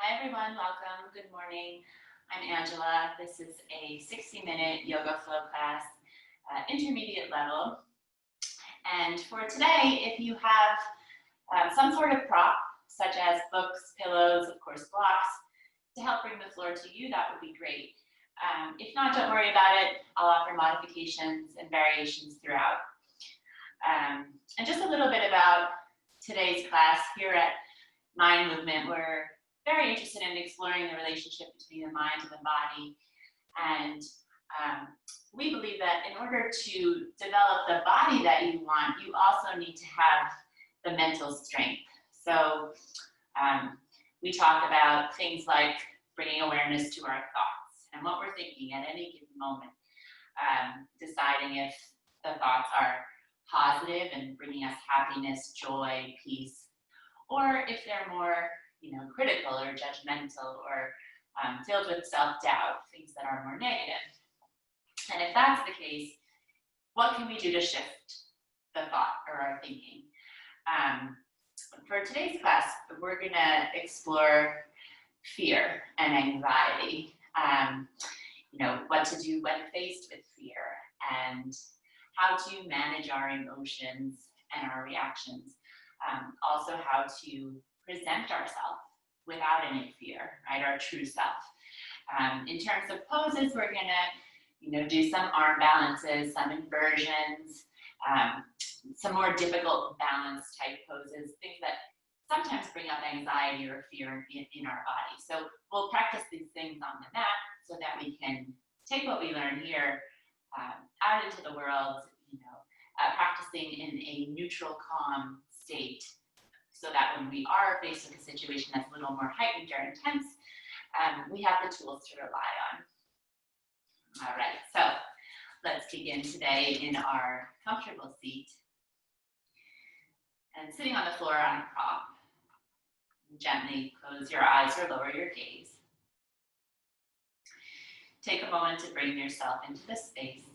Hi everyone, welcome, good morning. I'm Angela. This is a 60-minute yoga flow class, intermediate level. And for today, if you have some sort of prop, such as books, pillows, of course blocks, to help bring the floor to you, that would be great. If not, don't worry about it. I'll offer modifications and variations throughout. And just a little bit about today's class. Here at Mind Movement, we're very interested in exploring the relationship between the mind and the body. And we believe that in order to develop the body that you want, you also need to have the mental strength. So we talk about things like bringing awareness to our thoughts and what we're thinking at any given moment, deciding if the thoughts are positive and bringing us happiness, joy, peace, or if they're more critical or judgmental or filled with self-doubt, things that are more negative. And if that's the case, what can we do to shift the thought or our thinking? For today's class, we're going to explore fear and anxiety, what to do when faced with fear, and how to manage our emotions and our reactions. Also how to present ourselves without any fear, right? Our true self. In terms of poses, we're gonna, do some arm balances, some inversions, some more difficult balance type poses, things that sometimes bring up anxiety or fear in our body. So we'll practice these things on the mat so that we can take what we learn here out into the world, practicing in a neutral, calm state, so that when we are faced with a situation that's a little more heightened or intense, we have the tools to rely on. All right, so let's begin today in our comfortable seat and sitting on the floor on a prop. Gently close your eyes or lower your gaze. Take a moment to bring yourself into this space.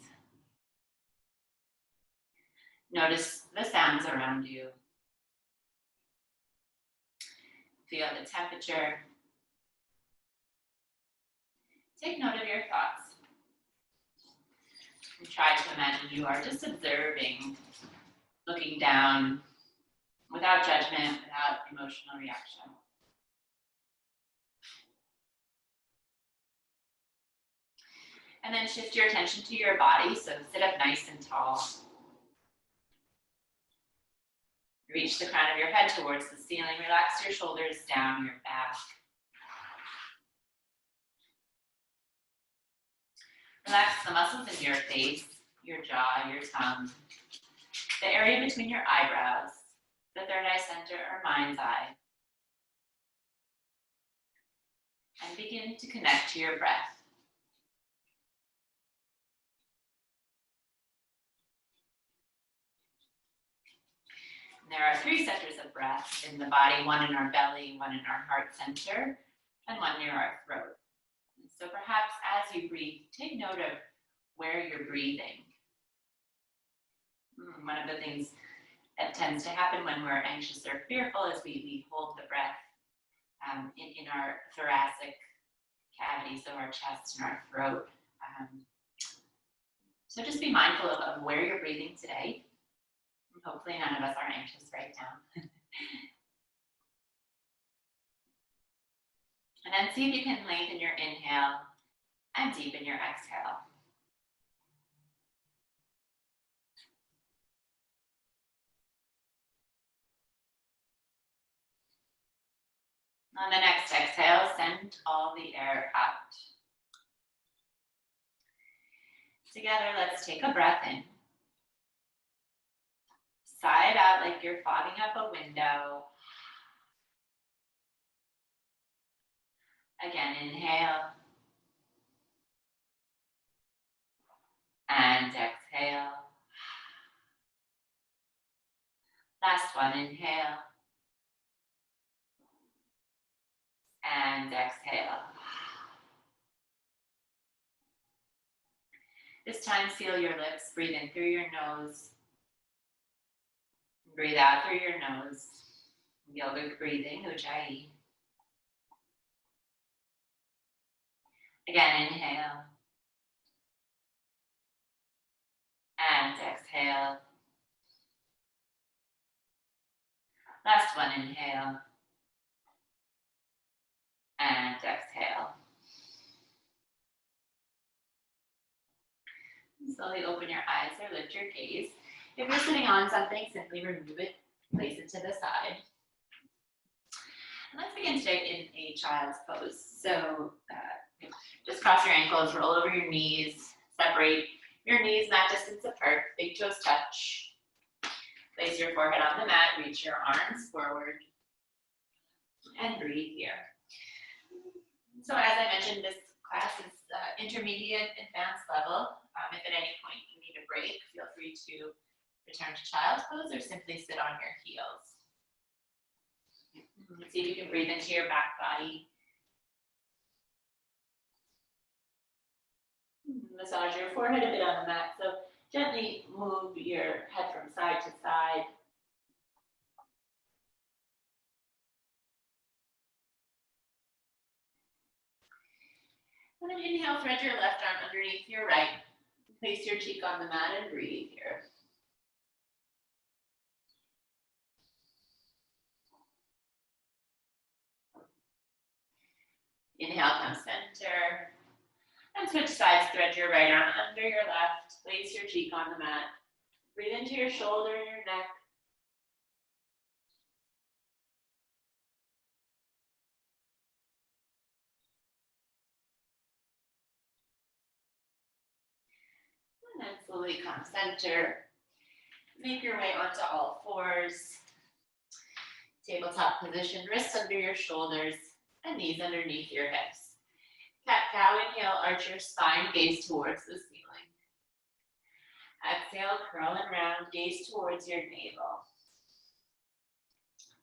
Notice the sounds around you. Feel the temperature. Take note of your thoughts. And try to imagine you are just observing, looking down, without judgment, without emotional reaction. And then shift your attention to your body, so sit up nice and tall. Reach the crown of your head towards the ceiling. Relax your shoulders down your back. Relax the muscles in your face, your jaw, your tongue, the area between your eyebrows, the third eye center or mind's eye. And begin to connect to your breath. There are 3 centers of breath in the body, one in our belly, one in our heart center, and one near our throat. So perhaps as you breathe, take note of where you're breathing. One of the things that tends to happen when we're anxious or fearful is we hold the breath in our thoracic cavity, so our chest and our throat. So just be mindful of where you're breathing today. Hopefully none of us are anxious right now. And then see if you can lengthen your inhale and deepen your exhale. On the next exhale, send all the air out. Together, let's take a breath in. Sigh it out like you're fogging up a window. Again, inhale. And exhale. Last one, inhale. And exhale. This time, seal your lips. Breathe in through your nose. Breathe out through your nose. Yogic breathing, Ujjayi. Again, inhale. And exhale. Last one, inhale. And exhale. Slowly open your eyes or lift your gaze. If you're sitting on something, simply remove it, place it to the side. And let's begin today in a child's pose. So just cross your ankles, roll over your knees, separate your knees mat distance apart, big toes touch. Place your forehead on the mat, reach your arms forward, and breathe here. So as I mentioned, this class is intermediate advanced level. If at any point you need a break, feel free to return to child's pose or simply sit on your heels. See if you can breathe into your back body. Massage your forehead a bit on the mat. So gently move your head from side to side. And then inhale, thread your left arm underneath your right. Place your cheek on the mat and breathe here. Inhale, come center. And switch sides, thread your right arm under your left. Place your cheek on the mat. Breathe into your shoulder and your neck. And then slowly come center. Make your way onto all fours. Tabletop position, wrists under your shoulders and knees underneath your hips. Cat-cow, inhale, arch your spine, gaze towards the ceiling. Exhale, curl and round, gaze towards your navel.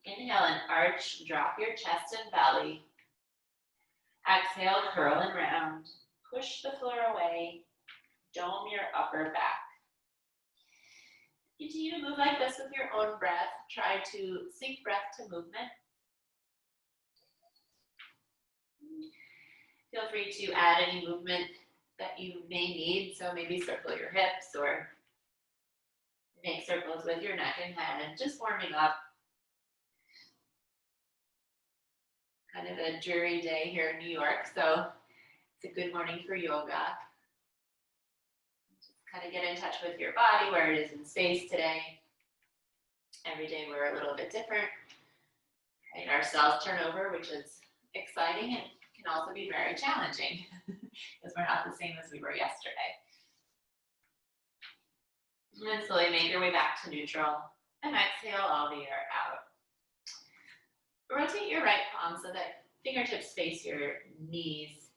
Inhale and arch, drop your chest and belly. Exhale, curl and round, push the floor away, dome your upper back. Continue to move like this with your own breath. Try to sync breath to movement. Feel free to add any movement that you may need. So maybe circle your hips or make circles with your neck and head. Just warming up. Kind of a dreary day here in New York, so it's a good morning for yoga. Just kind of get in touch with your body, where it is in space today. Every day we're a little bit different. Right? Our cells turn over, which is exciting and can also be very challenging because we're not the same as we were yesterday. And then slowly make your way back to neutral and exhale all the air out. Rotate your right palm so that fingertips face your knees.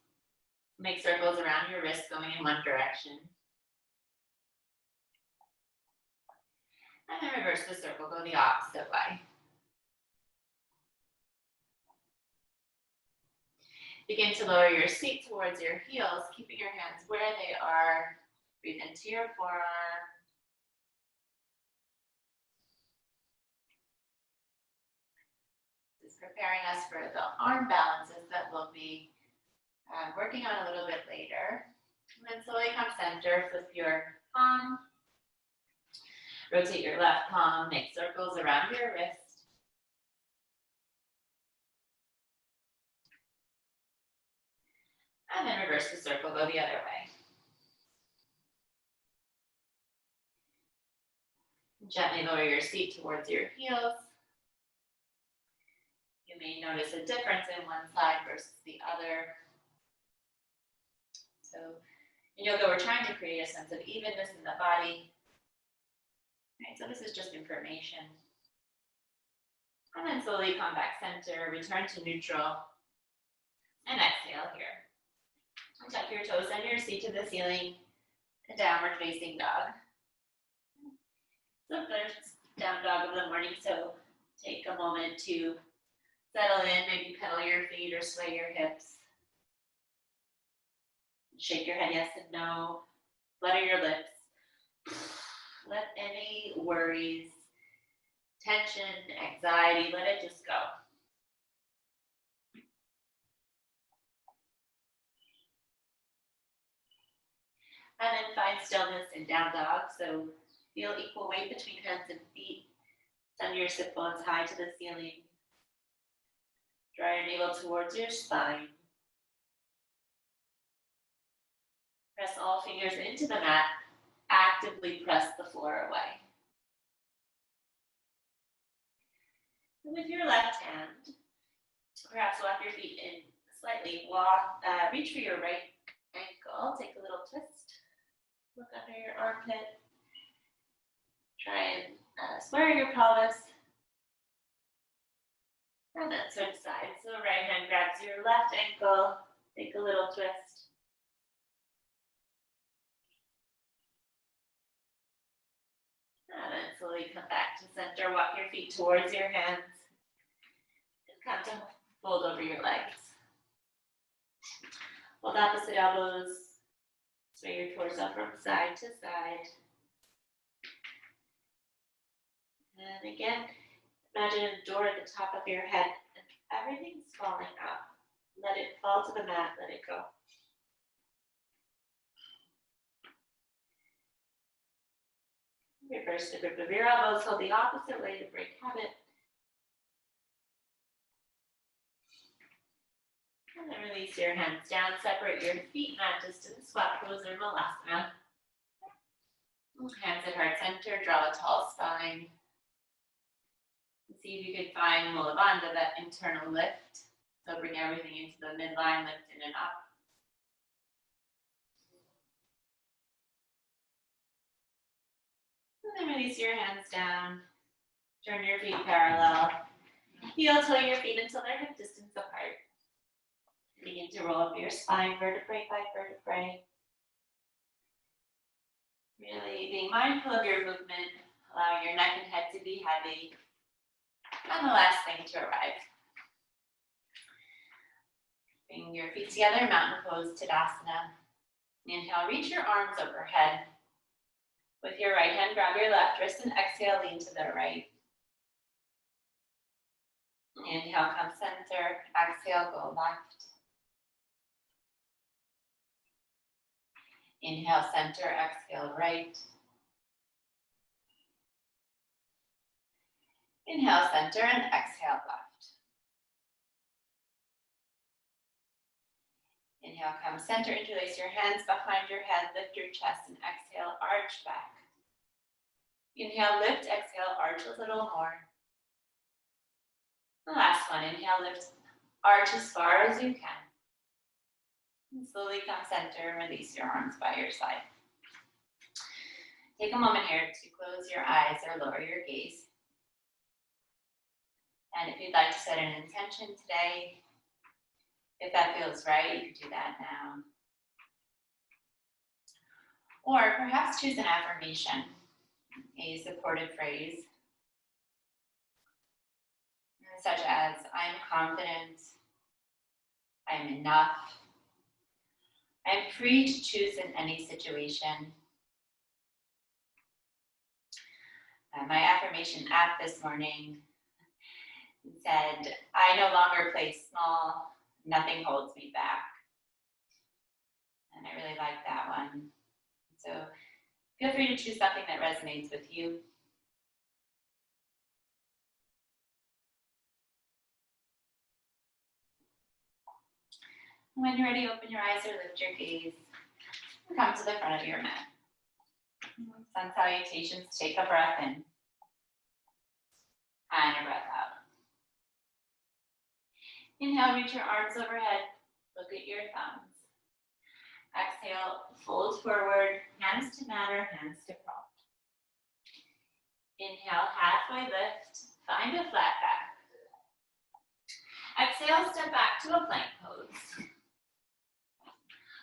Make circles around your wrists going in one direction. And then reverse the circle, go the opposite way. Begin to lower your seat towards your heels, keeping your hands where they are. Breathe into your forearm. This is preparing us for the arm balances that we'll be working on a little bit later. And then slowly come center, flip your palm. Rotate your left palm, make circles around your wrist. And then reverse the circle, go the other way. Gently lower your seat towards your heels. You may notice a difference in one side versus the other. So in yoga, we're trying to create a sense of evenness in the body. Right, so this is just information. And then slowly come back center, return to neutral, and exhale here. And tuck your toes under your seat to the ceiling, a downward facing dog. So first down dog of the morning, so take a moment to settle in, maybe pedal your feet or sway your hips. Shake your head yes and no, flutter your lips. Let any worries, tension, anxiety, let it just go. And then find stillness in down dog. So feel equal weight between hands and feet. Send your sit bones high to the ceiling. Draw your navel towards your spine. Press all fingers into the mat. Actively press the floor away. And with your left hand, perhaps walk your feet in slightly. Reach for your right ankle. Take a little twist. Look under your armpit. Try and square your pelvis. And then switch sides. So right hand grabs your left ankle. Take a little twist. And then slowly come back to center. Walk your feet towards your hands. And come to fold over your legs. Hold opposite elbows. Sway your torso from side to side. And again, imagine a door at the top of your head and everything's falling up. Let it fall to the mat, let it go. Reverse the grip of your elbows, hold the opposite way to break habit. And then release your hands down, separate your feet mat distance, squat pose or Malasana. Hands at heart center, draw a tall spine. See if you could find Mula Bandha, that internal lift. So bring everything into the midline, lift in and up. And then release your hands down. Turn your feet parallel. Heel toe your feet until they're hip distance apart. Begin to roll up your spine, vertebrae by vertebrae. Really being mindful of your movement, allowing your neck and head to be heavy. And the last thing to arrive. Bring your feet together, mountain pose, Tadasana. Inhale, reach your arms overhead. With your right hand, grab your left wrist and exhale, lean to the right. Inhale, come center. Exhale, go left. Inhale, center. Exhale, right. Inhale, center, and exhale, left. Inhale, come center, interlace your hands behind your head, lift your chest, and exhale, arch back. Inhale, lift, exhale, arch a little more. The last one, inhale, lift, arch as far as you can. And slowly come center, release your arms by your side. Take a moment here to close your eyes or lower your gaze. And if you'd like to set an intention today, if that feels right, you can do that now. Or perhaps choose an affirmation, a supportive phrase, such as, I'm confident, I'm enough, I'm free to choose in any situation. My affirmation app this morning said, I no longer play small, nothing holds me back. And I really like that one. So feel free to choose something that resonates with you. When you're ready, open your eyes or lift your gaze and come to the front of your mat. Sun salutations, take a breath in and a breath out. Inhale, reach your arms overhead, look at your thumbs. Exhale, fold forward, hands to mat or hands to prompt. Inhale, halfway lift, find a flat back. Exhale, step back to a plank pose.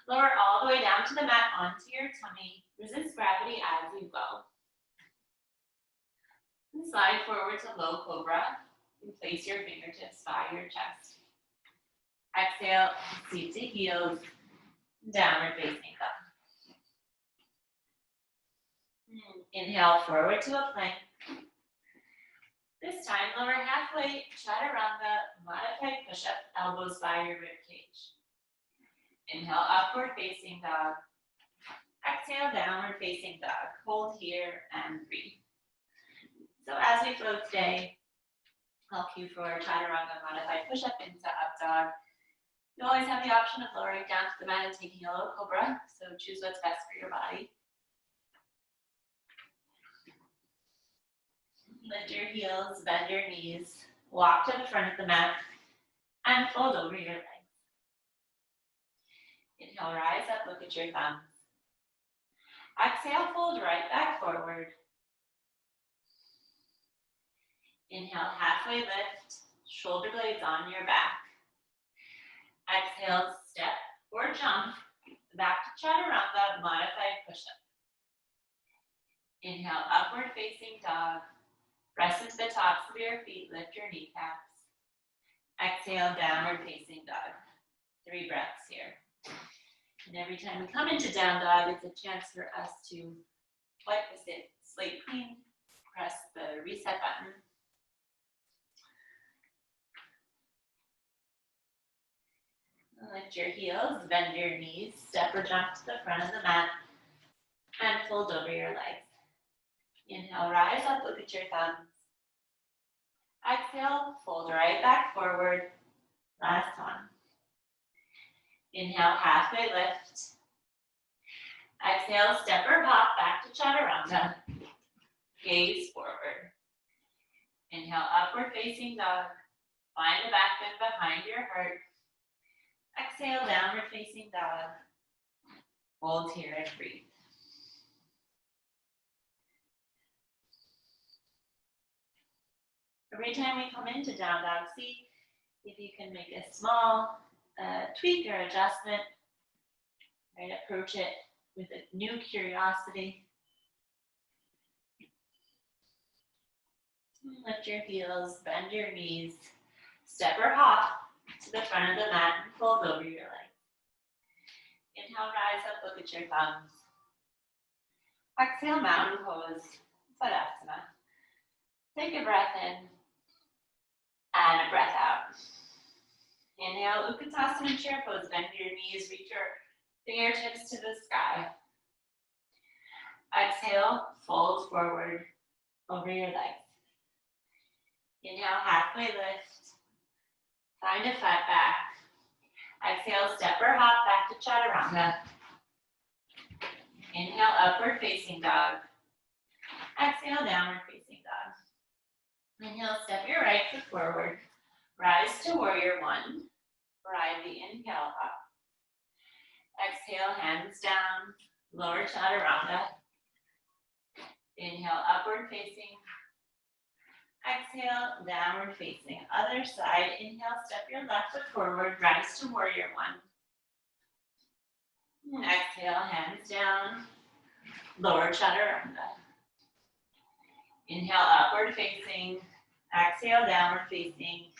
Lower all the way down to the mat onto your tummy. Resist gravity as you go. And slide forward to low cobra and place your fingertips by your chest. Exhale, seat to heels, downward facing dog. Inhale, forward to a plank. This time, lower halfway, chaturanga, modified push-up, elbows by your rib cage. Inhale, upward facing dog. Exhale. Exhale, downward facing dog. Hold here and breathe. So as we flow today, I'll cue for chaturanga modified push-up into up dog. You always have the option of lowering down to the mat and taking a low cobra, so choose what's best for your body. Lift your heels, bend your knees, walk to the front of the mat, and fold over your legs. Inhale, rise up, look at your thumbs. Exhale, fold right back forward. Inhale, halfway lift, shoulder blades on your back. Exhale, step or jump back to chaturanga, modified push-up. Inhale, upward facing dog. Press into the tops of your feet, lift your kneecaps. Exhale, downward facing dog. 3 breaths here. And every time we come into down dog, it's a chance for us to wipe the slate clean, press the reset button. Lift your heels, bend your knees, step or jump to the front of the mat, and fold over your legs. Inhale, rise up, look at your thumbs. Exhale, fold right back forward. Last one. Inhale, halfway lift. Exhale, step or hop back to chaturanga. Gaze forward. Inhale, upward facing dog. Find the back bend behind your heart. Exhale, downward facing dog. Hold here and breathe. Every time we come into down dog, see if you can make a small tweak or adjustment. Right, approach it with a new curiosity. Lift your heels, bend your knees, step or hop to the front of the mat and fold over your legs. Inhale, rise up, look at your thumbs. Exhale, mountain pose, Tadasana. Take a breath in and a breath out. Inhale, Utkatasana chair pose. Bend your knees, reach your fingertips to the sky. Exhale, fold forward over your legs. Inhale, halfway lift. Find a flat back. Exhale, step or hop back to chaturanga. Inhale, upward facing dog. Exhale, downward facing dog. Inhale, step your right foot forward. Rise to warrior one. Ride the inhale up. Exhale, hands down. Lower chaturanga. Inhale, upward facing. Exhale, downward facing. Other side. Inhale, step your left foot forward. Rise to warrior one. And exhale, hands down. Lower chaturanga. Inhale, upward facing. Exhale, downward facing.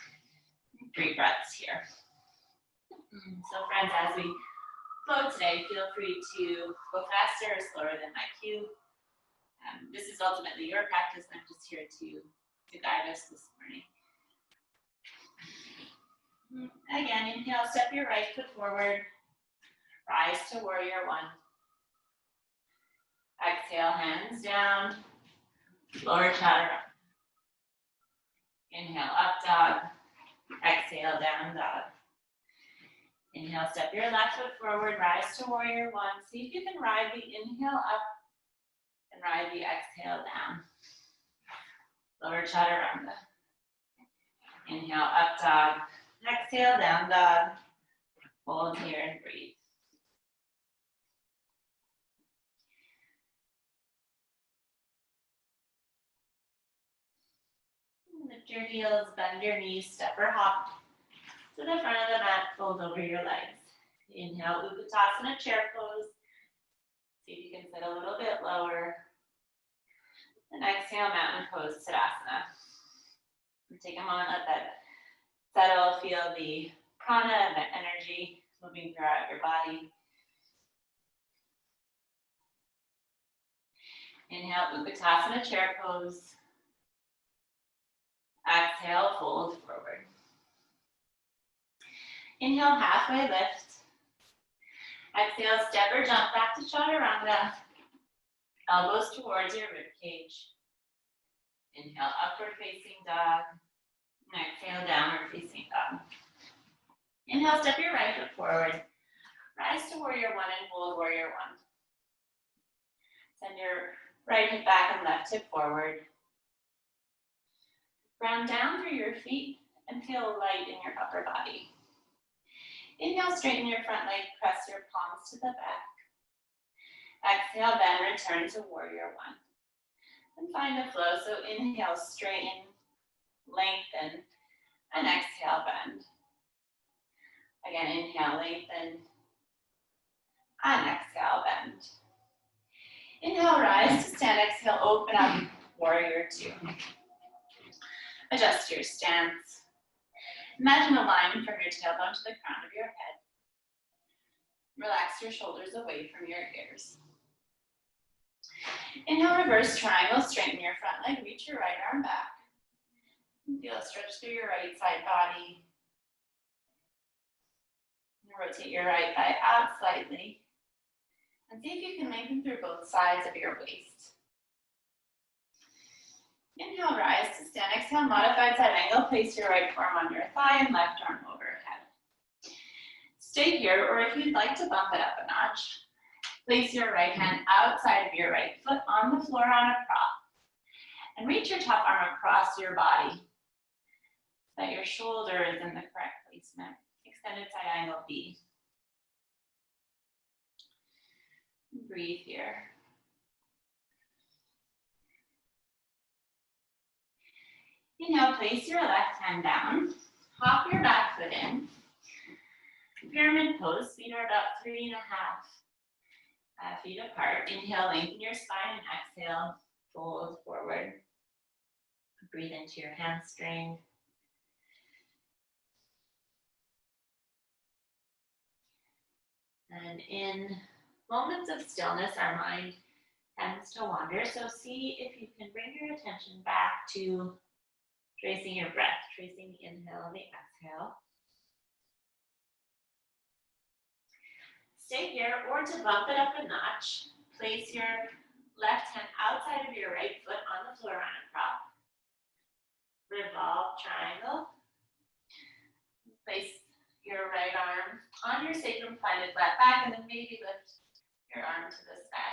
3 breaths here. So friends, as we flow today, feel free to go faster or slower than my cue. This is ultimately your practice. I'm just here to guide us this morning. Again, inhale, step your right foot forward. Rise to warrior one. Exhale, hands down. Lower chaturanga. Inhale, up dog. Exhale, down dog. Inhale, step your left foot forward, rise to warrior one. See if you can ride the inhale up and ride the exhale down. Lower chaturanga. Inhale, up dog. Exhale, down dog. Hold here and breathe. Lift your heels, bend your knees, step or hop to the front of the mat, fold over your legs. Inhale, Utkatasana chair pose. See if you can sit a little bit lower. And exhale, mountain pose, Tadasana. Take a moment, let that settle, feel the prana and the energy moving throughout your body. Inhale, Utkatasana chair pose. Exhale, fold forward. Inhale, halfway lift. Exhale, step or jump back to chaturanga. Elbows towards your rib cage. Inhale, upward facing dog. Exhale, downward facing dog. Inhale, step your right foot forward. Rise to warrior one and hold warrior one. Send your right hip back and left hip forward. Ground down through your feet and feel light in your upper body. Inhale, straighten your front leg, press your palms to the back. Exhale, then return to warrior one. And find the flow. So inhale, straighten, lengthen, and exhale, bend. Again, inhale, lengthen, and exhale, bend. Inhale, rise to stand. Exhale, open up, warrior two. Adjust your stance. Imagine a line from your tailbone to the crown of your head. Relax your shoulders away from your ears. Inhale, reverse triangle, straighten your front leg, reach your right arm back. Feel a stretch through your right side body. Rotate your right thigh out slightly. And see if you can lengthen through both sides of your waist. Inhale, rise to stand. Exhale, modified side angle. Place your right forearm on your thigh and left arm overhead. Stay here, or if you'd like to bump it up a notch, place your right hand outside of your right foot on the floor on a prop. And reach your top arm across your body so that your shoulder is in the correct placement. Extended side angle B. Breathe here. Inhale, place your left hand down. Hop your back foot in. Pyramid pose, feet are about 3.5 feet apart. Inhale, lengthen your spine, and exhale, fold forward. Breathe into your hamstring. And in moments of stillness, our mind tends to wander. So see if you can bring your attention back to tracing your breath, tracing the inhale and the exhale. Stay here, or to bump it up a notch, place your left hand outside of your right foot on the floor on a prop. Revolve triangle. Place your right arm on your sacrum, find it flat back, and then maybe lift your arm to the sky.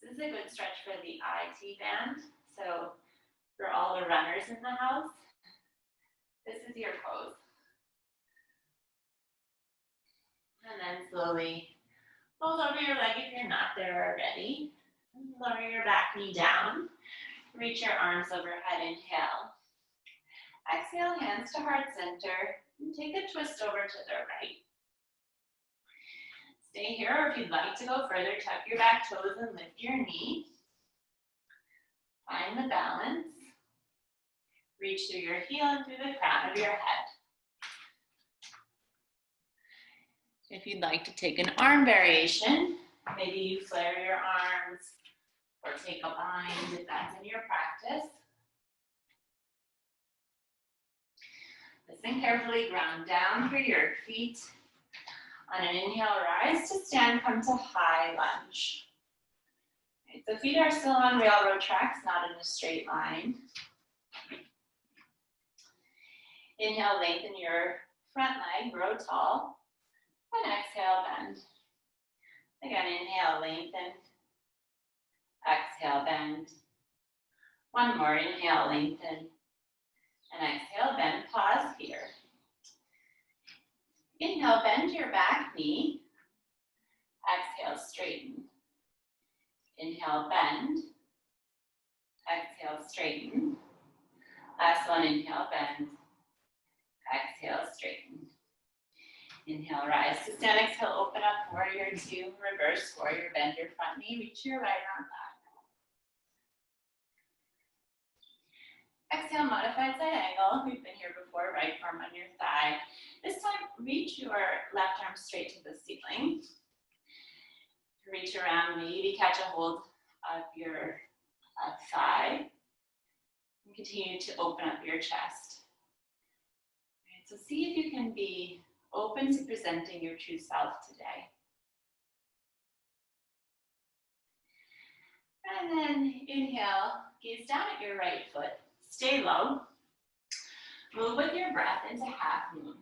This is a good stretch for the IT band. So for all the runners in the house, this is your pose. And then slowly fold over your leg if you're not there already. Lower your back knee down. Reach your arms overhead, inhale. Exhale, hands to heart center. And take a twist over to the right. Stay here, or if you'd like to go further, tuck your back toes and lift your knee. Find the balance. Reach through your heel and through the crown of your head. If you'd like to take an arm variation, maybe you flare your arms or take a bind if that's in your practice. Listen carefully, ground down through your feet. On an inhale, rise to stand, come to high lunge. Right, so feet are still on railroad tracks, not in a straight line. Inhale, lengthen your front leg, grow tall. And exhale, bend. Again, inhale, lengthen. Exhale, bend. One more, inhale, lengthen. And exhale, bend, pause here. Inhale, bend your back knee. Exhale, straighten. Inhale, bend. Exhale, straighten. Last one, inhale, bend. Exhale, straighten. Inhale, rise to stand. Exhale, open up, warrior two. Reverse warrior, bend your front knee. Reach your right arm back. Exhale, modified side angle. We've been here before, right arm on your thigh. This time, reach your left arm straight to the ceiling. Reach around, maybe catch a hold of your thigh. And continue to open up your chest. Right, so see if you can be open to presenting your true self today. And then inhale, gaze down at your right foot. Stay low. Move with your breath into half moon.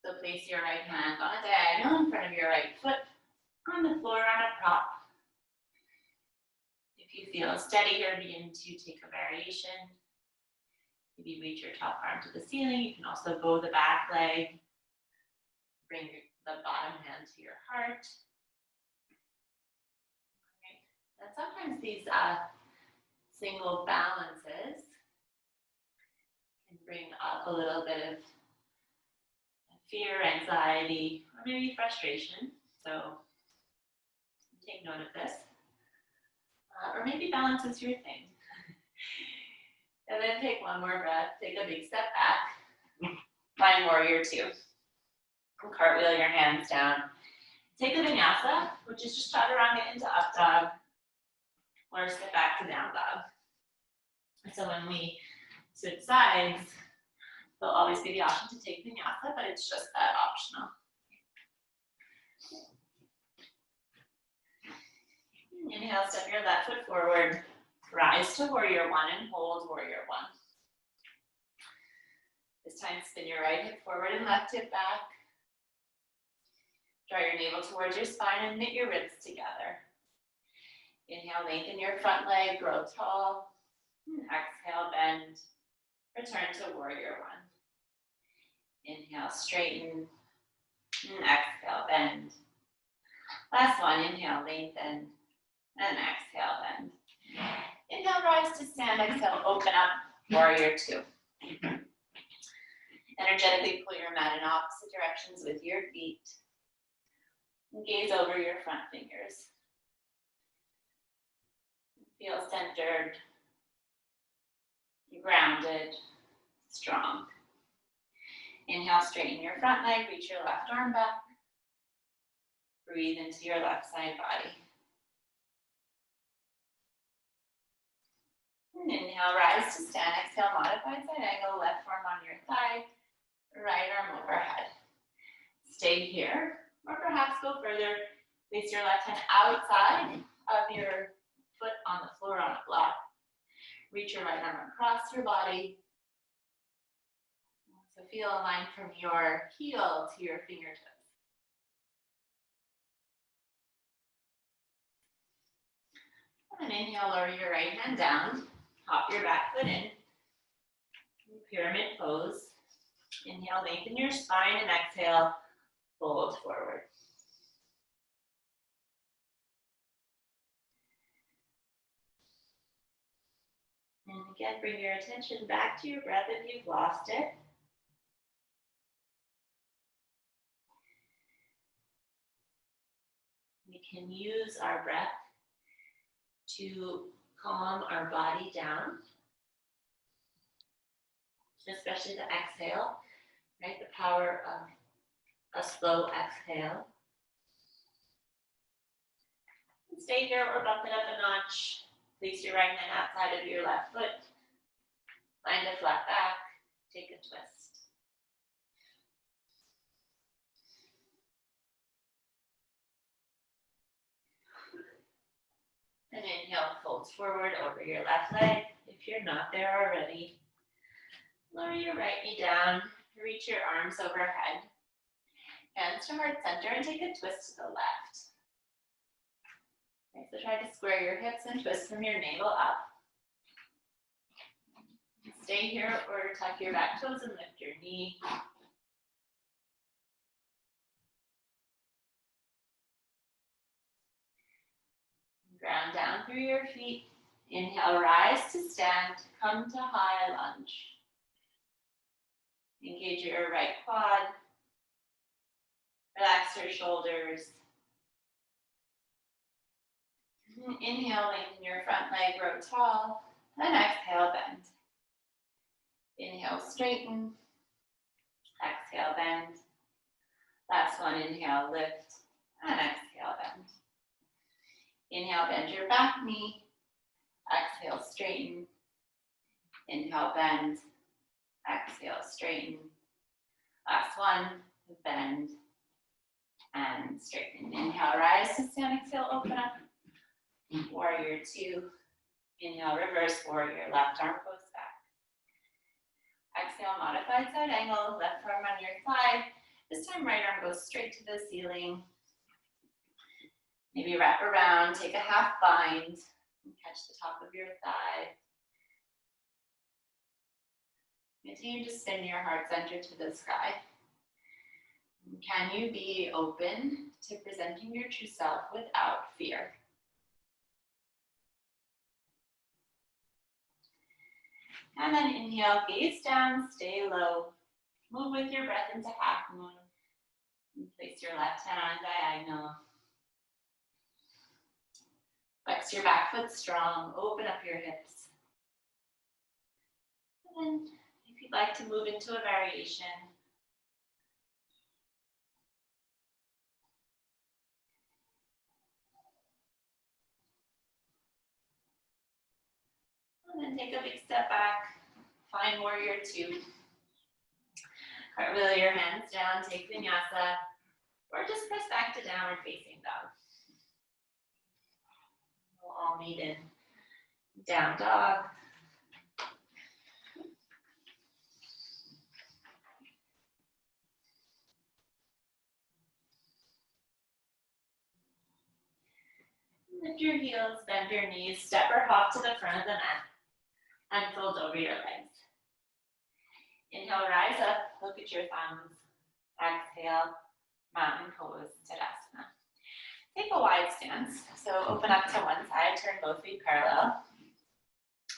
So place your right hand on a diagonal in front of your right foot on the floor on a prop. If you feel steady or begin to take a variation, maybe reach your top arm to the ceiling. You can also bow the back leg. Bring the bottom hand to your heart. Okay. And sometimes these single balances can bring up a little bit of fear, anxiety, or maybe frustration. So take note of this. Or maybe balance is your thing. And then take one more breath. Take a big step back. Find warrior two. Cartwheel your hands down. Take a vinyasa, which is just chaturanga into up dog, or step back to down dog. So when we switch sides, there'll always be the option to take vinyasa, but it's just that optional. Inhale, step your left foot forward. Rise to warrior one and hold warrior one. This time, spin your right hip forward and left hip back. Draw your navel towards your spine and knit your ribs together. Inhale, lengthen your front leg, grow tall. Exhale, bend. Return to warrior one. Inhale, straighten. Exhale, bend. Last one, inhale, lengthen. And exhale, bend. Inhale, rise to stand. Exhale, open up, warrior two. Energetically pull your mat in opposite directions with your feet. And gaze over your front fingers. Feel centered, grounded, strong. Inhale, straighten your front leg, reach your left arm back. Breathe into your left side body. And inhale, rise to stand. Exhale, modified side angle, left arm on your thigh, right arm overhead. Stay here, or perhaps go further. Place your left hand outside of your foot on the floor on a block. Reach your right arm across your body. So feel a line from your heel to your fingertips. And inhale, lower your right hand down. Hop your back foot in. Pyramid pose. Inhale, lengthen your spine, and exhale, fold forward. And again, bring your attention back to your breath if you've lost it. We can use our breath to calm our body down, especially the exhale, right? The power of a slow exhale. And stay here or bump it up a notch. Place your right hand outside of your left foot. Find a flat back. Take a twist. And inhale, fold forward over your left leg. If you're not there already, lower your right knee down. Reach your arms overhead. Hands to heart center and take a twist to the left. Okay, so try to square your hips and twist from your navel up. Stay here or tuck your back toes and lift your knee. Ground down through your feet. Inhale, rise to stand. Come to high lunge. Engage your right quad. Relax your shoulders. Inhale, lengthen your front leg, grow tall. And exhale, bend. Inhale, straighten. Exhale, bend. Last one, inhale, lift. And exhale, bend. Inhale, bend your back knee. Exhale, straighten. Inhale, bend. Exhale, straighten. Last one, bend and straighten. Inhale, rise to stand. Exhale, open up. Warrior two. Inhale, reverse warrior, left arm goes back. Exhale, modified side angle, left arm on your thigh. This time, right arm goes straight to the ceiling. Maybe wrap around, take a half bind, and catch the top of your thigh. Continue to spin your heart center to the sky. Can you be open to presenting your true self without fear? And then inhale, gaze down, stay low. Move with your breath into half moon. And place your left hand on diagonal. Flex your back foot strong, open up your hips. And then if you'd like to move into a variation, and then take a big step back, find warrior two. Cartwheel your hands down, take vinyasa, or just press back to downward facing dog. We'll all meet in down dog. Lift your heels, bend your knees, step or hop to the front of the mat, and fold over your legs. Inhale, rise up, look at your thumbs. Exhale, mountain pose, Tadasana. Take a wide stance, so open up to one side, turn both feet parallel,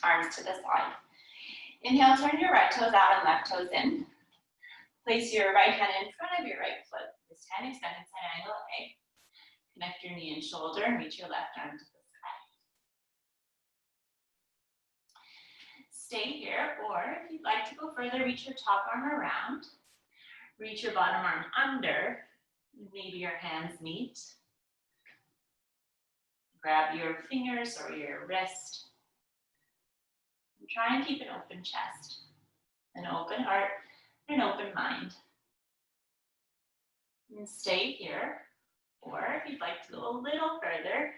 arms to the side. Inhale, turn your right toes out and left toes in. Place your right hand in front of your right foot. This time, extended side angle A. Connect your knee and shoulder and reach your left arm to the sky. Stay here, or if you'd like to go further, reach your top arm around. Reach your bottom arm under. Maybe your hands meet. Grab your fingers or your wrist. And try and keep an open chest, an open heart, and an open mind. And stay here. Or if you'd like to go a little further,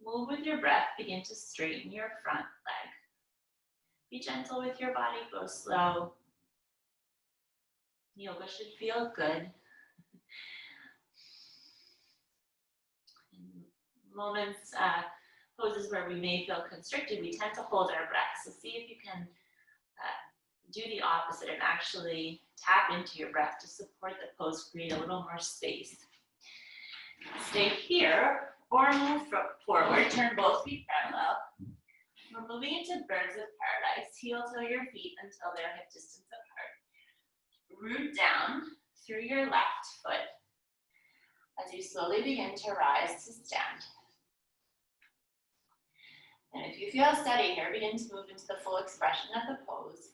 move with your breath, begin to straighten your front leg. Be gentle with your body, go slow. Yoga should feel good. In moments, poses where we may feel constricted, we tend to hold our breath. So see if you can do the opposite and actually tap into your breath to support the pose, create a little more space. Stay here or move forward, turn both feet parallel. We're moving into birds of paradise. Heel toe your feet until they're hip distance apart. Root down through your left foot as you slowly begin to rise to stand. And if you feel steady here, begin to move into the full expression of the pose.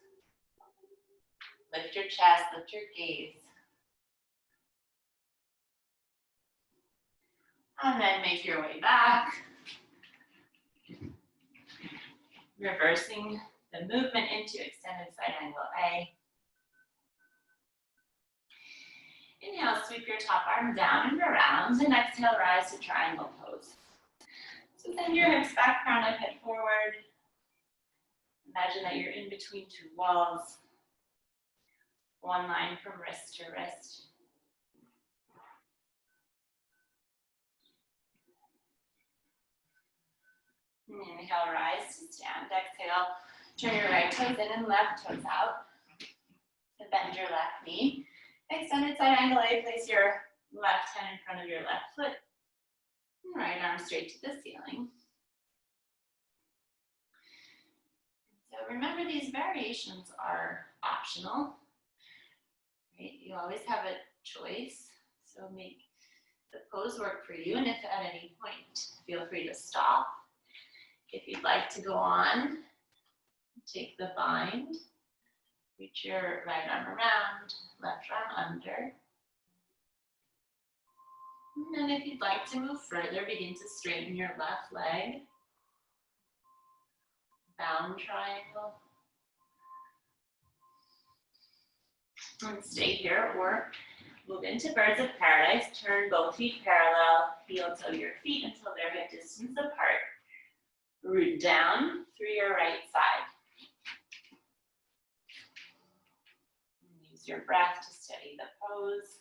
Lift your chest, lift your gaze. And then make your way back. Reversing the movement into extended side angle A. Inhale, sweep your top arm down and around, and exhale, rise to triangle pose. So send your hips back, crown up, head forward. Imagine that you're in between two walls. One line from wrist to wrist. Inhale, rise to stand. Exhale, turn your right toes in and left toes out. And bend your left knee. Extended side angle A, place your left hand in front of your left foot. And right arm straight to the ceiling. So remember, these variations are optional. Right? You always have a choice. So make the pose work for you. And if at any point, feel free to stop. If you'd like to go on, take the bind, reach your right arm around, left arm under. And then if you'd like to move further, begin to straighten your left leg. Bound triangle. And stay here or move into birds of paradise. Turn both feet parallel, heel toe your feet until they're hip distance apart. root down through your right side. Use your breath to steady the pose.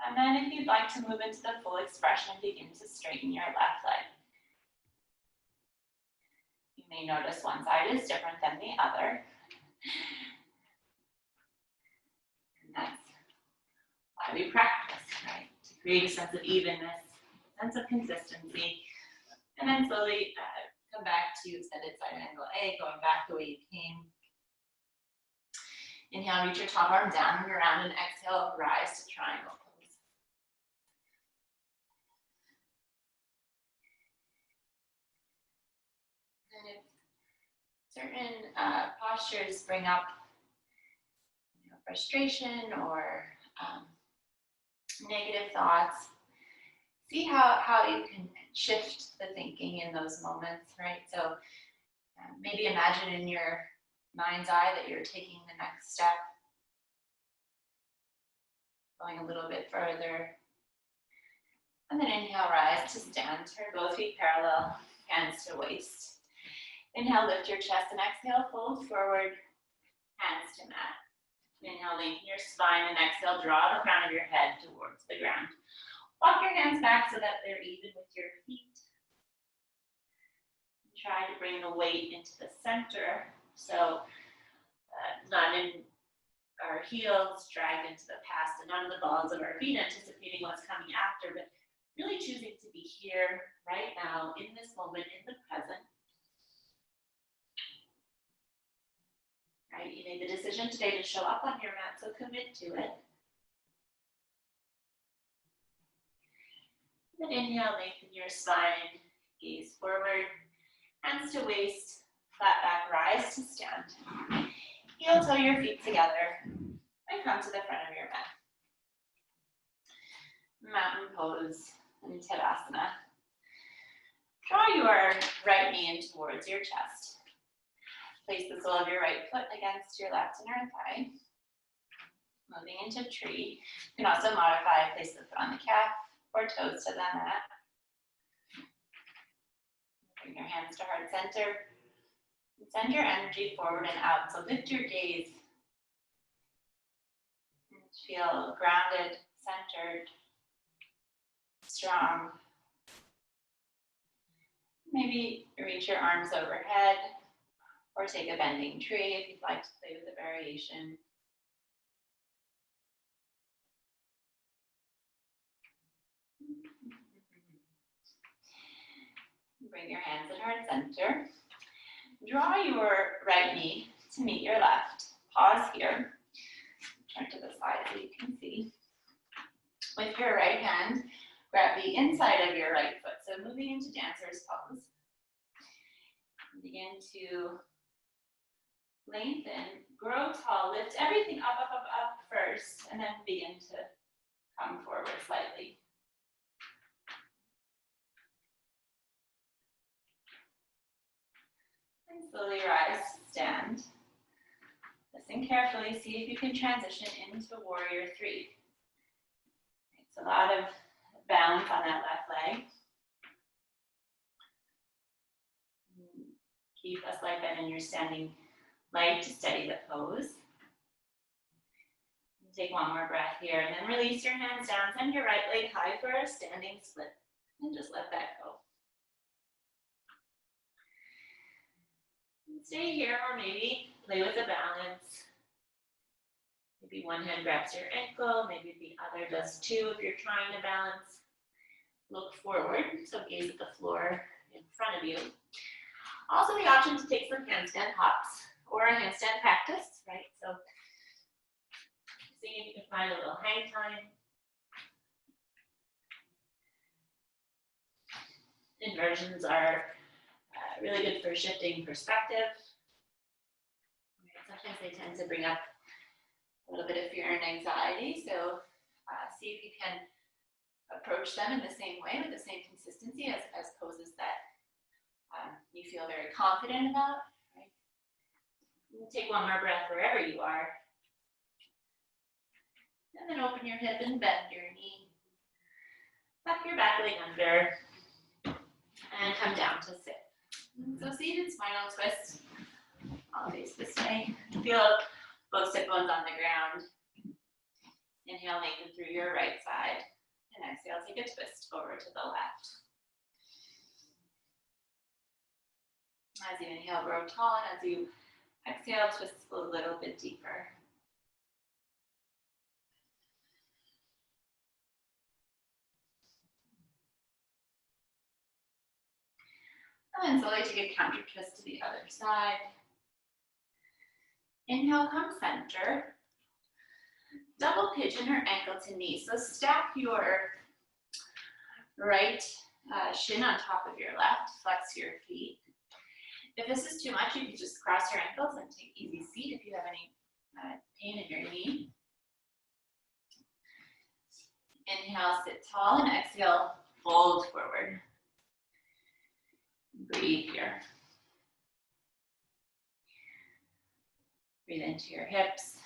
And then if you'd like to move into the full expression, begin to straighten your left leg. You may notice one side is different than the other. And that's why we practice, right? To create a sense of evenness, a sense of consistency, and then slowly come back to extended side angle A, going back the way you came. Inhale, reach your top arm down and around, and exhale, rise to triangle pose. And if certain postures bring up frustration or negative thoughts, see how you can shift the thinking in those moments, right? So maybe imagine in your mind's eye that you're taking the next step, going a little bit further. And then inhale, rise to stand, turn both feet parallel, hands to waist. Inhale, lift your chest, and exhale, fold forward, hands to mat. Inhale, lengthen your spine, and exhale, draw the crown of your head towards the ground. Walk your hands back so that they're even with your feet. Try to bring the weight into the center, so none in our heels dragged into the past, and none of the balls of our feet anticipating what's coming after, but really choosing to be here, right now, in this moment, in the present. Right, you made the decision today to show up on your mat, so commit to it. Then inhale, lengthen your spine, gaze forward, hands to waist, flat back, rise to stand. Heel toe your feet together and come to the front of your mat. Mountain pose and Tadasana. Draw your right knee in towards your chest. Place the sole of your right foot against your left inner thigh. Moving into tree. You can also modify, place the foot on the calf or toes to the mat. Bring your hands to heart center. And send your energy forward and out. So lift your gaze. And feel grounded, centered, strong. Maybe reach your arms overhead, or take a bending tree if you'd like to play with the variation. Bring your hands at heart center. Draw your right knee to meet your left. Pause here. Turn to the side so you can see. With your right hand, grab the inside of your right foot. So moving into dancer's pose. Begin to lengthen, grow tall, lift everything up, up, up, up first, and then begin to come forward slightly. And slowly rise, stand. Listen carefully, see if you can transition into warrior three. It's a lot of balance on that left leg. Keep a slight bend in your standing leg to steady the pose. Take one more breath here, and then release your hands down. Send your right leg high for a standing split, and just let that go. And stay here, or maybe play with the balance. Maybe one hand grabs your ankle, maybe the other does too if you're trying to balance. Look forward, so gaze at the floor in front of you. Also the option to take some handstand hops or a handstand practice, right? So see if you can find a little hang time. Inversions are really good for shifting perspective. Sometimes they tend to bring up a little bit of fear and anxiety, so see if you can approach them in the same way, with the same consistency as poses that you feel very confident about, right? Take one more breath wherever you are. And then open your hip and bend your knee. Tuck your back leg under. And come down to sit. So seated spinal twist. I'll face this way. Feel both sit bones on the ground. Inhale, lengthen through your right side. And exhale, take a twist over to the left. As you inhale, grow tall, and as you exhale, twist a little bit deeper. And then slowly take a counter twist to the other side. Inhale, come center. Double pigeon or ankle to knee. So stack your right shin on top of your left. Flex your feet. If this is too much, you can just cross your ankles and take easy seat if you have any pain in your knee. Inhale, sit tall, and exhale, fold forward. Breathe here. Breathe into your hips.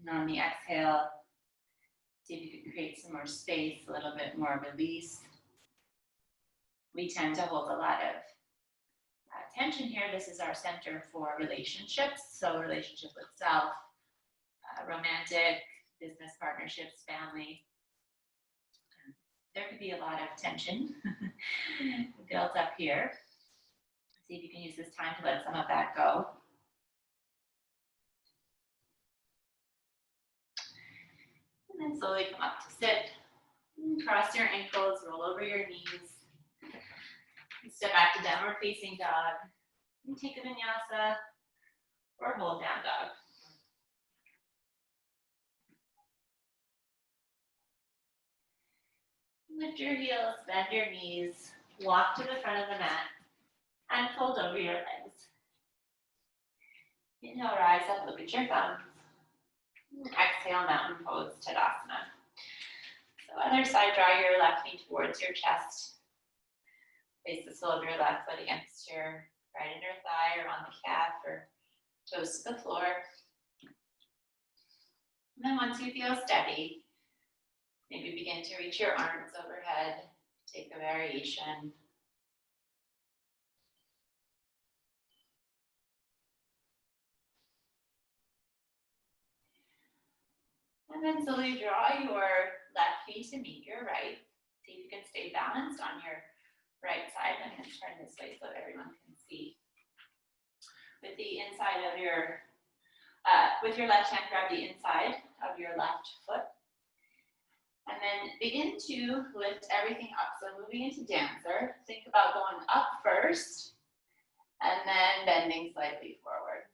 And on the exhale, see if you can create some more space, a little bit more release. We tend to hold a lot of tension here. This is our center for relationships. So relationship with self, romantic, business partnerships, family. There could be a lot of tension built up here. See if you can use this time to let some of that go. And then slowly come up to sit. Cross your ankles, roll over your knees. Step back to downward facing dog. And take a vinyasa or hold down dog. Lift your heels, bend your knees, walk to the front of the mat, and fold over your legs. Inhale, rise up, look at your thumbs. Exhale, mountain pose, Tadasana. So other side, draw your left knee towards your chest. Place the sole of your left foot against your right inner thigh or on the calf or toes to the floor. And then once you feel steady, maybe begin to reach your arms overhead. Take a variation. And then slowly draw your left knee to meet your right. See if you can stay balanced on your right side. I'm going to turn this way so everyone can see. With the inside of your, with your left hand, grab the inside of your left foot. And then begin to lift everything up. So moving into dancer, think about going up first and then bending slightly forward.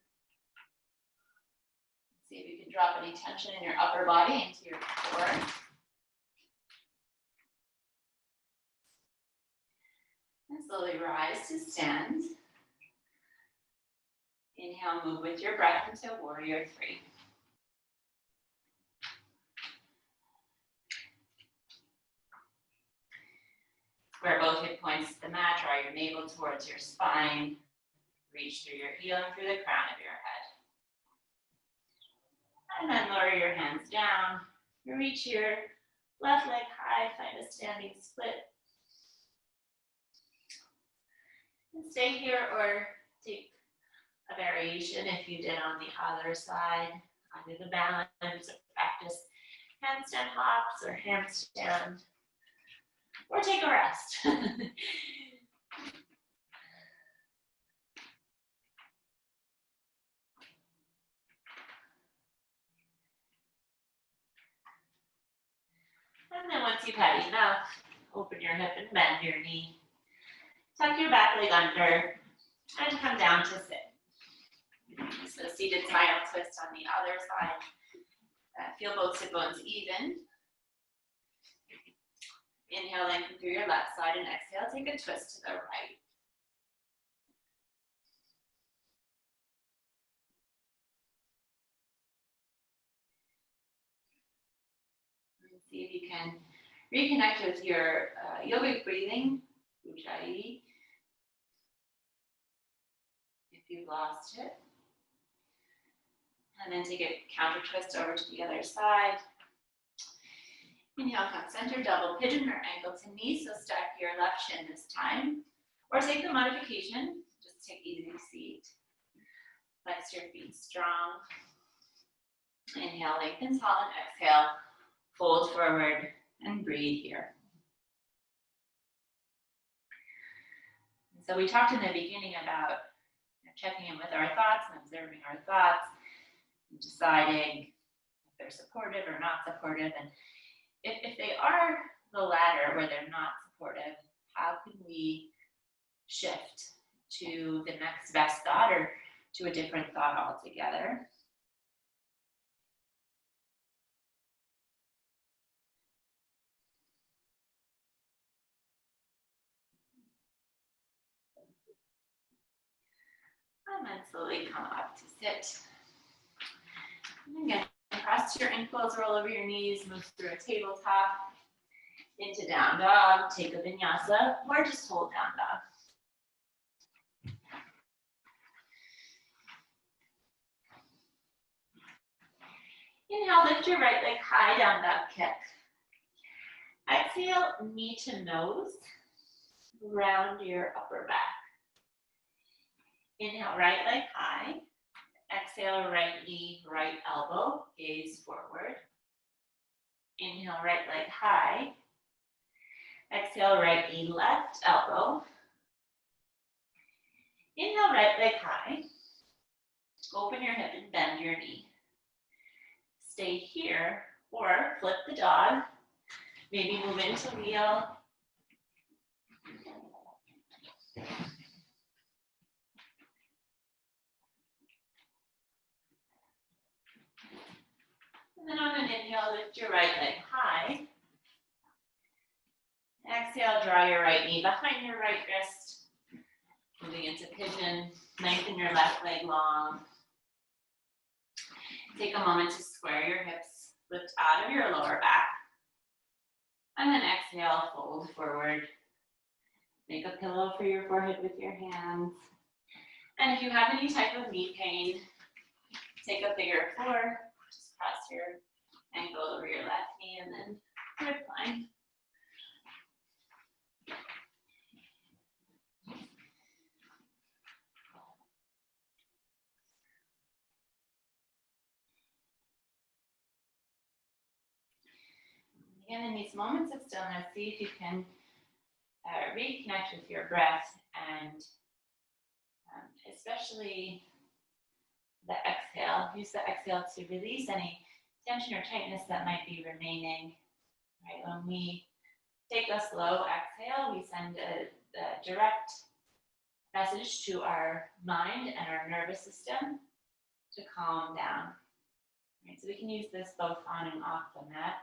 See if you can drop any tension in your upper body into your core. And slowly rise to stand. Inhale, move with your breath into warrior three. Square both hip points to the mat, draw your navel towards your spine. Reach through your heel and through the crown of your head. And then lower your hands down. Reach your left leg high, find a standing split. And stay here or take a variation if you did on the other side. Either the balance or practice handstand hops or handstand. Or take a rest. And then once you've had enough, open your hip and bend your knee. Tuck your back leg under and come down to sit. So seated spinal twist on the other side. Feel both sit bones even. Inhale, lengthen through your left side, and exhale, take a twist to the right. And see if you can reconnect with your yogic breathing, Ujjayi, if you've lost it. And then take a counter twist over to the other side. Inhale, come center, double pigeon or ankle to knee. So stack your left shin this time. Or take the modification, just take easy seat. Flex your feet strong. Inhale, lengthen tall, and exhale, fold forward and breathe here. So we talked in the beginning about checking in with our thoughts and observing our thoughts and deciding if they're supportive or not supportive. And if they are the latter, where they're not supportive, how can we shift to the next best thought or to a different thought altogether? And then slowly come up to sit. And again, cross your ankles, roll over your knees, move through a tabletop into down dog, take a vinyasa, or just hold down dog. Inhale, lift your right leg high, down dog kick. Exhale, knee to nose, round your upper back. Inhale, right leg high. Exhale, right knee, right elbow, gaze forward. Inhale, right leg high. Exhale, right knee, left elbow. Inhale, right leg high. Open your hip and bend your knee. Stay here or flip the dog. Maybe move into wheel. And then on an inhale, lift your right leg high. Exhale, draw your right knee behind your right wrist. Moving into pigeon, lengthen your left leg long. Take a moment to square your hips, lift out of your lower back. And then exhale, fold forward. Make a pillow for your forehead with your hands. And if you have any type of knee pain, take a figure four. Just cross your ankle over your left knee and then recline. Again, in these moments of stillness, see if you can reconnect with your breath and especially the exhale. Use the exhale to release any tension or tightness that might be remaining. Right? When we take a slow exhale, we send a direct message to our mind and our nervous system to calm down. Right? So we can use this both on and off the mat.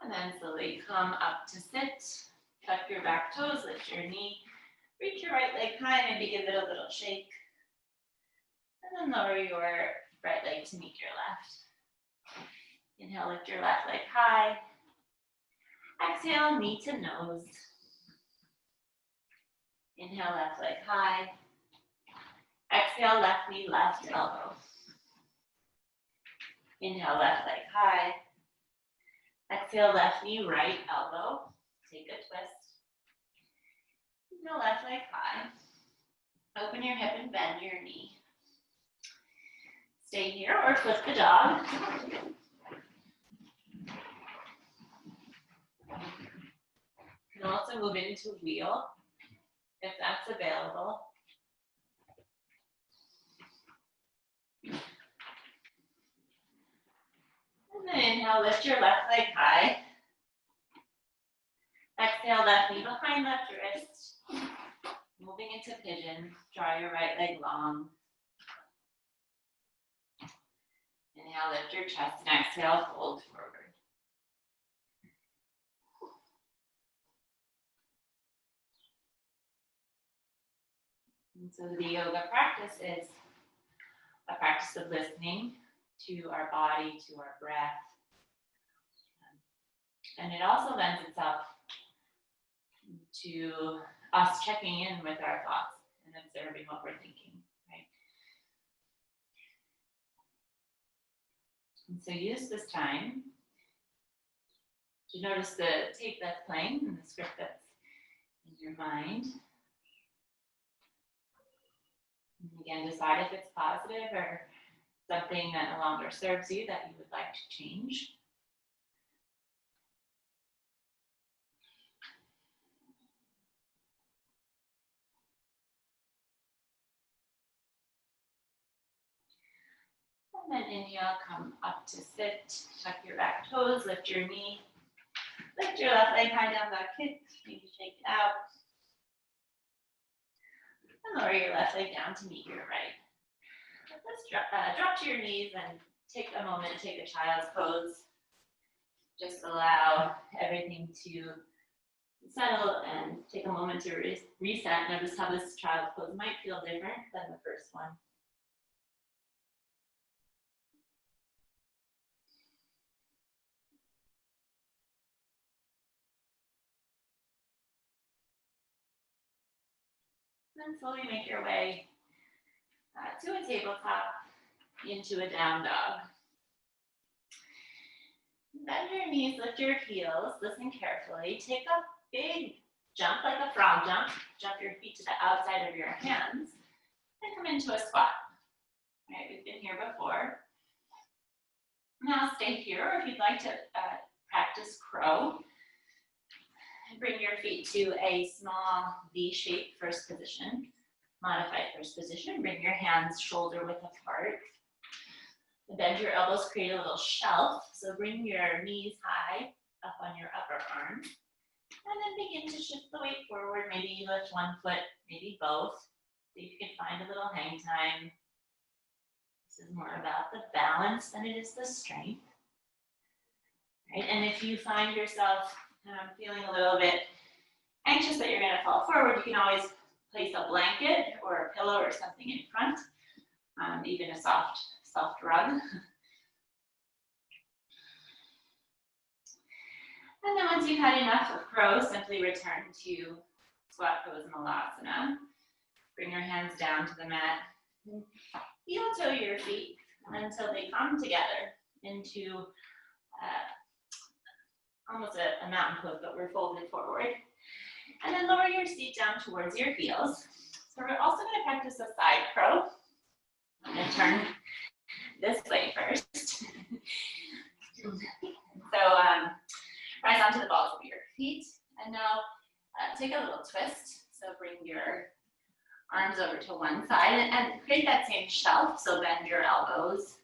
And then slowly come up to sit. Tuck your back toes, lift your knee. Reach your right leg high, maybe give it a little shake. And then lower your right leg to meet your left. Inhale, lift your left leg high. Exhale, knee to nose. Inhale, left leg high. Exhale, left knee, left elbow. Inhale, left leg high. Exhale, left knee, right elbow. Take a twist. Inhale, left leg high. Open your hip and bend your knee. Stay here or flip the dog. You can also move into wheel if that's available. And then inhale, lift your left leg high. Exhale, left knee behind left wrist. Moving into pigeon, draw your right leg long. Inhale, lift your chest, and exhale, fold forward. And so the yoga practice is a practice of listening to our body, to our breath. And it also lends itself to us checking in with our thoughts and observing what we're thinking, right? And so use this time to notice the tape that's playing and the script that's in your mind. And again, decide if it's positive or something that no longer serves you that you would like to change. And then inhale, come up to sit, tuck your back toes, lift your knee, lift your left leg high down, back kick, maybe shake it out. And lower your left leg down to meet your right. Let's drop to your knees and take a moment, take a child's pose. Just allow everything to settle and take a moment to reset. Notice how this child's pose might feel different than the first one. Then slowly make your way to a tabletop, into a down dog. Bend your knees, lift your heels, listen carefully. Take a big jump, like a frog jump. Jump your feet to the outside of your hands, and come into a squat. All right, we've been here before. Now stay here, or if you'd like to practice crow, bring your feet to a small V-shaped first position. Modified first position, bring your hands shoulder width apart. Bend your elbows, create a little shelf. So bring your knees high up on your upper arm. And then begin to shift the weight forward. Maybe you lift one foot, maybe both. See if you can find a little hang time. This is more about the balance than it is the strength. Right? And if you find yourself feeling a little bit anxious that you're going to fall forward, you can always place a blanket or a pillow or something in front, even a soft rug. And then once you've had enough of crow, simply return to squat pose malasana. Bring your hands down to the mat. Heel toe your feet until they come together into almost a mountain pose, but we're folded forward. And then lower your seat down towards your heels. So we're also going to practice a side crow. I'm going to turn this way first. So rise onto the balls of your feet. And now take a little twist. So bring your arms over to one side and create that same shelf. So bend your elbows.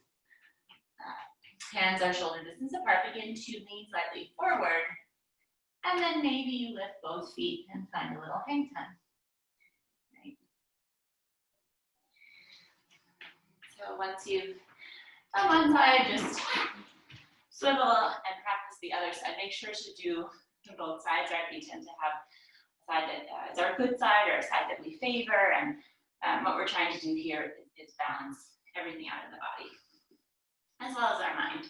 Hands are shoulder distance apart. Begin to lean slightly forward. And then maybe you lift both feet and find a little hang time. Right. So once you've done one side, just swivel and practice the other side. Make sure to do both sides, right? We tend to have a side that is our good side or a side that we favor. And what we're trying to do here is balance everything out in the body, as well as our mind.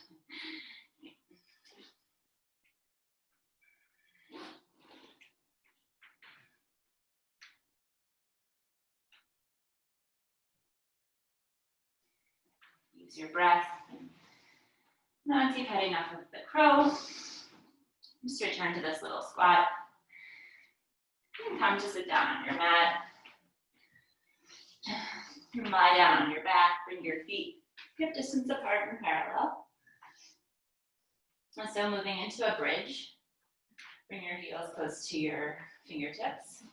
Use your breath. Now once you've had enough of the crow, just return to this little squat. And come to sit down on your mat. Lie down on your back, bring your feet hip distance apart and parallel. And so moving into a bridge, bring your heels close to your fingertips.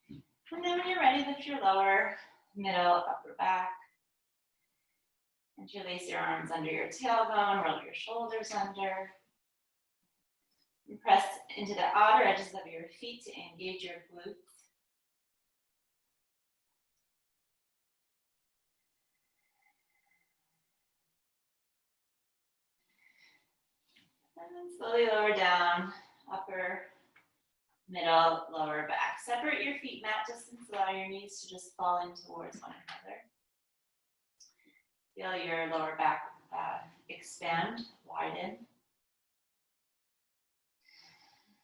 And then when you're ready, lift your lower, middle, upper back. Interlace your arms under your tailbone, roll your shoulders under. And press into the outer edges of your feet to engage your glutes. And then slowly lower down, upper, middle, lower back. Separate your feet mat distance, allow your knees to just fall in towards one another. Feel your lower back expand, widen.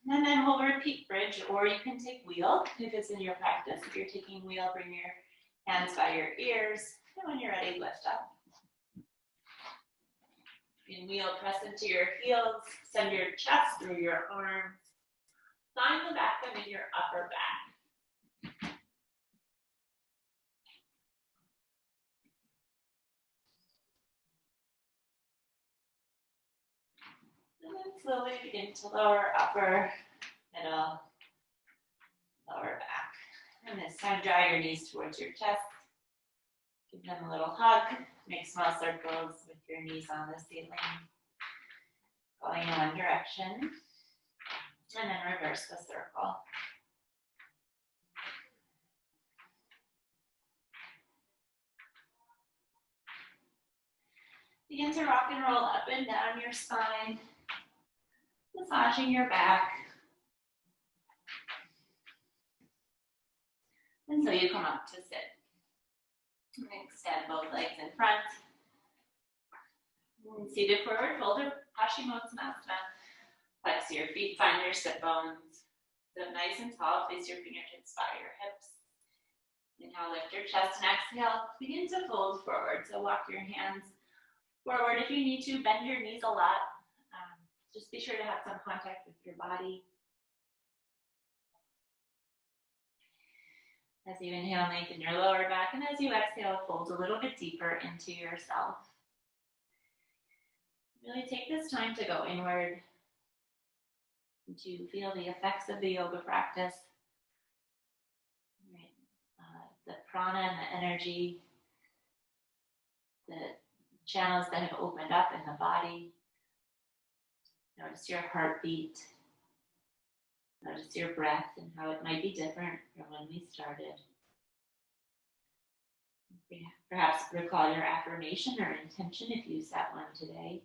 And then we'll repeat bridge, or you can take wheel if it's in your practice. If you're taking wheel, bring your hands by your ears, and when you're ready, lift up. In wheel, press into your heels, send your chest through your arms, line the back of your upper back. And then slowly begin to lower upper, middle, lower back. And this time, draw your knees towards your chest. Give them a little hug. Make small circles with your knees on the ceiling. Going in one direction. And then reverse the circle. Begin to rock and roll up and down your spine. Massaging your back. Until you come up to sit. Extend both legs in front. Seated forward fold or Paschimottanasana. Flex your feet, find your sit bones. Sit nice and tall, place your fingertips by your hips. Inhale, lift your chest and exhale. Begin to fold forward. So walk your hands forward. If you need to, bend your knees a lot. Just be sure to have some contact with your body. As you inhale, lengthen your lower back, and as you exhale, fold a little bit deeper into yourself. Really take this time to go inward, to feel the effects of the yoga practice. Right. The prana and the energy, the channels that have opened up in the body. Notice your heartbeat. Notice your breath and how it might be different from when we started. Perhaps recall your affirmation or intention if you set one today.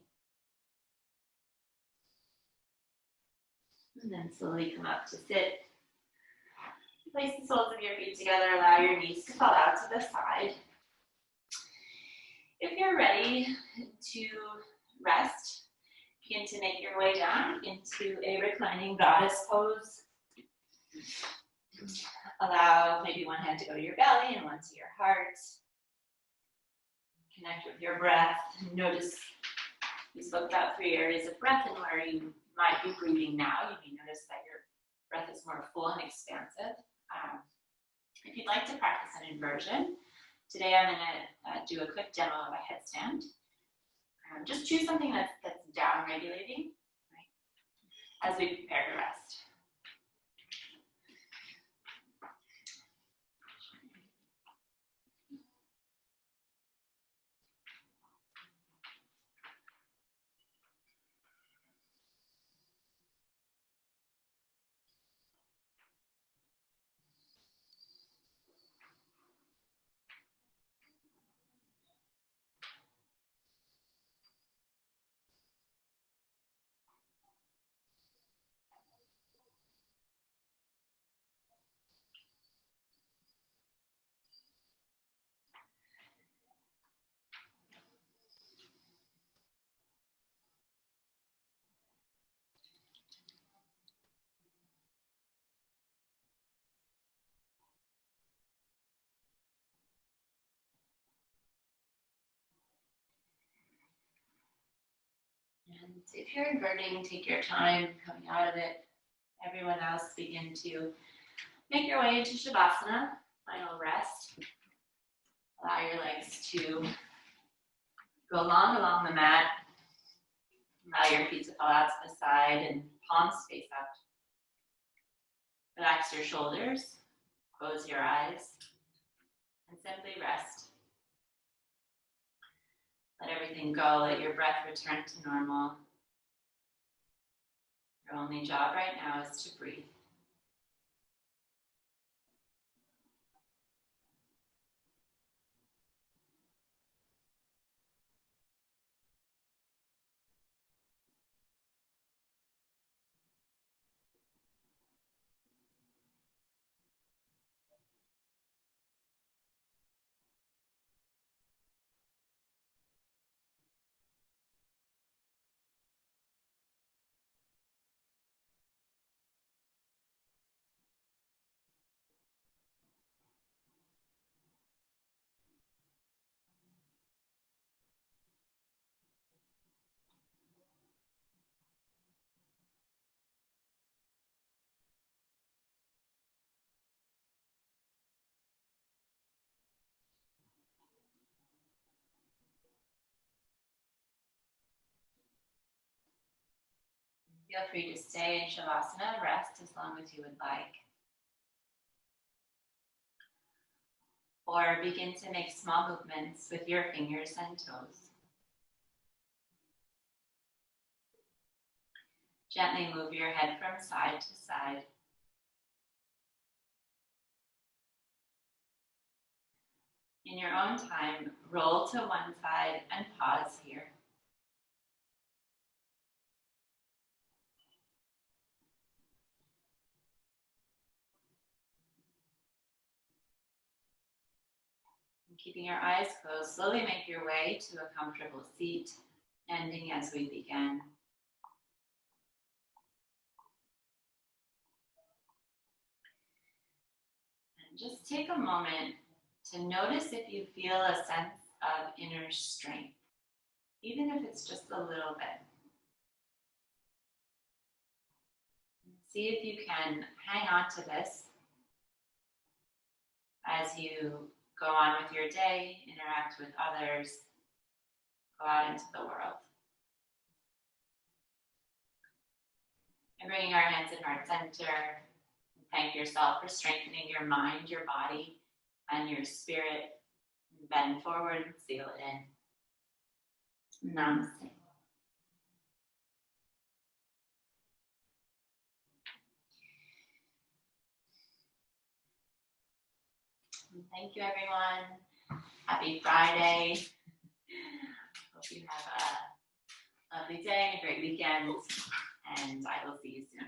And then slowly come up to sit. Place the soles of your feet together. Allow your knees to fall out to the side. If you're ready to rest, begin to make your way down into a reclining goddess pose. Allow maybe one hand to go to your belly and one to your heart. Connect with your breath. Notice we spoke about 3 areas of breath and where you might be breathing now. You may notice that your breath is more full and expansive. If you'd like to practice an inversion, today I'm going to do a quick demo of a headstand. Just choose something that's down regulating, right, as we prepare to rest. And if you're inverting, take your time coming out of it. Everyone else, begin to make your way into Shavasana, final rest. Allow your legs to go long along the mat. Allow your feet to fall out to the side and palms face up. Relax your shoulders, close your eyes, and simply rest. Let everything go, let your breath return to normal. Your only job right now is to breathe. Feel free to stay in Shavasana, rest as long as you would like. Or begin to make small movements with your fingers and toes. Gently move your head from side to side. In your own time, roll to one side and pause here. And keeping your eyes closed, slowly make your way to a comfortable seat, ending as we begin. And just take a moment to notice if you feel a sense of inner strength, even if it's just a little bit. See if you can hang on to this as you go on with your day, interact with others, go out into the world. And bringing our hands in heart center, thank yourself for strengthening your mind, your body, and your spirit. Bend forward and seal it in. Namaste. Thank you, everyone. Happy Friday. Hope you have a lovely day and a great weekend, and I will see you soon.